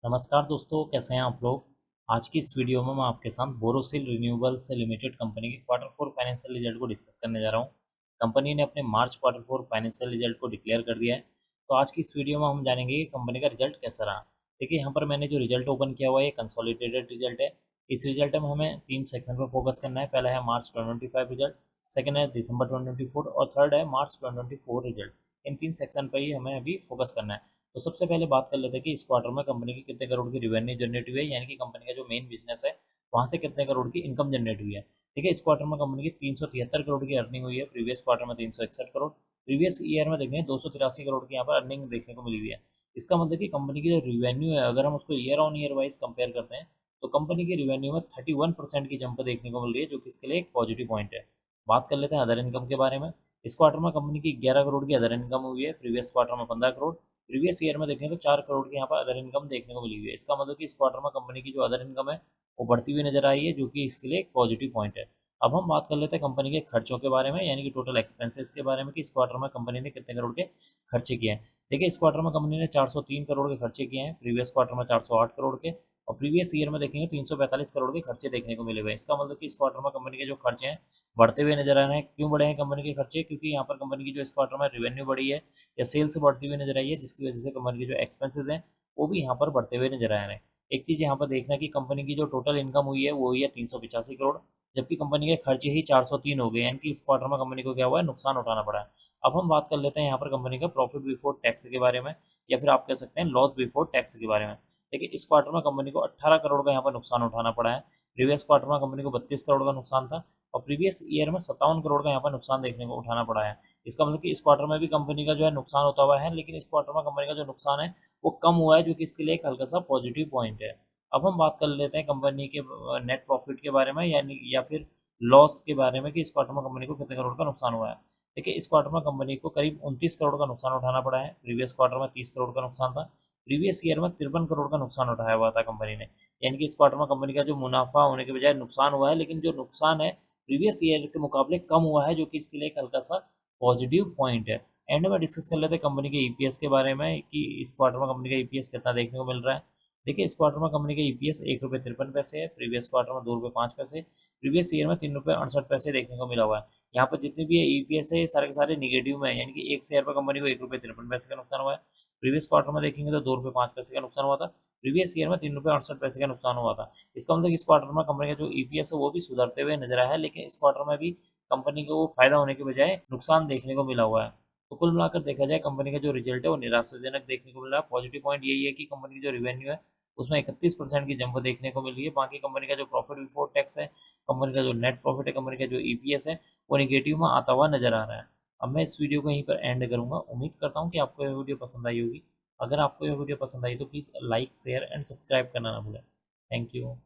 नमस्कार दोस्तों, कैसे हैं आप लोग। आज की इस वीडियो में मैं आपके साथ बोरोसिल रिन्यूएबल्स लिमिटेड कंपनी के क्वार्टर फोर फाइनेंशियल रिजल्ट को डिस्कस करने जा रहा हूं। कंपनी ने अपने मार्च क्वार्टर फोर फाइनेंशियल रिजल्ट को डिक्लेयर कर दिया है। तो आज की इस वीडियो में हम जानेंगे कि कंपनी का रिजल्ट कैसा रहा। देखिए, यहाँ पर मैंने जो रिजल्ट ओपन किया हुआ है ये कंसोलिडेटेड रिजल्ट है। इस रिजल्ट में हमें 3 सेक्शन पर फोकस करना है। पहला है मार्च 2025 रिजल्ट, सेकंड है दिसंबर 2024 और थर्ड है मार्च 2024 रिजल्ट। इन 3 सेक्शन पर ही हमें अभी फोकस करना है। तो सबसे पहले बात कर लेते हैं कि इस क्वार्टर में कंपनी की कितने करोड़ की रिवेन्यू जनरेट हुई है, यानी कि कंपनी का जो मेन बिजनेस है वहाँ से कितने करोड़ की इनकम जनरेट हुई है। ठीक है, इस क्वार्टर में कंपनी की 373 करोड़ की अर्निंग हुई है। प्रीवियस क्वार्टर में 361 करोड़, प्रीवियस ईयर में देखें 283 करोड़ की यहाँ पर अर्निंग देखने को मिली हुई है। इसका मतलब कि कंपनी की जो रिवेन्यू है, अगर हम उसको year on year wise compare करते हैं तो कंपनी की रिवेन्यू में 31% की जंप देखने को मिल रही है, जो कि इसके लिए एक पॉजिटिव पॉइंट है। बात कर लेते हैं अदर इनकम के बारे में। इस क्वार्टर में कंपनी की 11 करोड़ की अदर इनकम हुई है। प्रीवियस क्वार्टर में 15 करोड़, प्रीवियस ईयर में देखें तो 4 करोड़ की यहाँ पर अदर इनकम देखने को मिली हुई है। इसका मतलब कि इस क्वार्टर में कंपनी की जो अदर इनकम है वो बढ़ती हुई नजर आई है, जो कि इसके लिए एक पॉजिटिव पॉइंट है। अब हम बात कर लेते हैं कंपनी के खर्चों के बारे में, यानी कि टोटल एक्सपेंसेस के बारे में, कि इस क्वार्टर में कंपनी ने कितने करोड़ के खर्चे किए हैं। देखिए, इस क्वार्टर में कंपनी ने 403 करोड़ के खर्चे किए हैं। प्रीवियस क्वार्टर में 408 करोड़ के, और प्रीवियस ईयर में देखेंगे 345 करोड़ के खर्चे देखने को मिले हुए हैं। इसका मतलब कि इस क्वार्टर में कंपनी के जो खर्चे हैं बढ़ते हुए नजर आ रहे हैं। क्यों बढ़े हैं कंपनी के खर्चे? क्योंकि यहाँ पर कंपनी की जो इस क्वार्टर में रेवेन्यू बढ़ी है या सेल्स बढ़ती हुई नजर आई है, जिसकी वजह से कंपनी के जो एक्सपेंसेस हैं वो भी यहाँ पर बढ़ते हुए नजर आ रहे हैं। एक चीज़ यहाँ पर देखना है कि कंपनी की जो टोटल इनकम हुई है वो हुई है 385 करोड़, जबकि कंपनी के खर्चे ही 403 हो गए, यानी कि इस क्वार्टर में कंपनी को क्या हुआ है, नुकसान उठाना पड़ा है। अब हम बात कर लेते हैं यहाँ पर कंपनी का प्रॉफिट बिफोर टैक्स के बारे में, या फिर आप कह सकते हैं लॉस बिफोर टैक्स के बारे में। देखिए, इस क्वार्टर में कंपनी को 18 करोड़ का यहाँ पर नुकसान उठाना पड़ा है। प्रीवियस क्वार्टर में कंपनी को 32 करोड़ का नुकसान था, और प्रीवियस ईयर में 57 करोड़ का यहाँ पर नुकसान देखने को उठाना पड़ा है। इसका मतलब कि इस क्वार्टर में भी कंपनी का जो है नुकसान होता हुआ है, लेकिन इस क्वार्टर में कंपनी का जो नुकसान है वो कम हुआ है, जो कि इसके लिए एक हल्का सा पॉजिटिव पॉइंट है। अब हम बात कर लेते हैं कंपनी के नेट प्रॉफिट के बारे में, यानी या फिर लॉस के बारे में, कि इस क्वार्टर में कंपनी को कितने करोड़ का नुकसान हुआ है। देखिए, इस क्वार्टर में कंपनी को करीब 29 करोड़ का नुकसान उठाना पड़ा है। प्रीवियस क्वार्टर में 30 करोड़ का नुकसान था, प्रीवियस ईयर में 53 करोड़ का नुकसान उठाया हुआ था कंपनी ने। यानी कि इस क्वार्टर में कंपनी का जो मुनाफा होने के बजाय नुकसान हुआ है, लेकिन जो नुकसान है प्रीवियस ईयर के मुकाबले कम हुआ है, जो कि इसके लिए एक हल्का सा पॉजिटिव पॉइंट है। एंड में डिस्कस कर लेते हैं कंपनी के ईपीएस के बारे में, कि इस क्वार्टर में कंपनी का ईपीएस कितना देखने को मिल रहा है। देखिए, इस क्वार्टर में कंपनी का ईपीएस 1 रुपये 53 पैसे है। प्रीवियस क्वार्टर में 2 रुपये 5 पैसे, प्रीवियस ईयर में 3 रुपये 68 पैसे देखने को मिला हुआ है। यहाँ पर जितने भी ईपीएस है ये सारे के सारे निगेटिव में है, यानी कि एक शेयर पर कंपनी को 1 रुपये 53 पैसे का नुकसान हुआ है। प्रीवियस क्वार्टर में देखेंगे तो 2 रुपये 5 पैसे का नुकसान हुआ था, प्रीवियस ईयर में 3 रुपये 68 पैसे का नुकसान हुआ था। इसका मतलब इस क्वार्टर में कंपनी का जो ईपीएस है वो भी सुधरते हुए नजर आया है, लेकिन इस क्वार्टर में भी कंपनी को फायदा होने के बजाय नुकसान देखने को मिला हुआ है। तो कुल मिलाकर देखा जाए कंपनी का जो रिजल्ट है वो निराशाजनक देखने को मिल रहा है। पॉजिटिव पॉइंट यही है कि कंपनी की जो रिवेन्यू है उसमें 31% की जंप देखने को मिल रही है। बाकी कंपनी का जो प्रॉफिट बिफोर टैक्स है, कंपनी का जो नेट प्रॉफिट है, कंपनी का जो ईपीएस है वो निगेटिव में आता हुआ नजर आ रहा है। अब मैं इस वीडियो को यहीं पर एंड करूंगा। उम्मीद करता हूँ कि आपको यह वीडियो पसंद आई होगी। अगर आपको यह वीडियो पसंद आई तो please like share and subscribe करना ना भूलें। Thank you.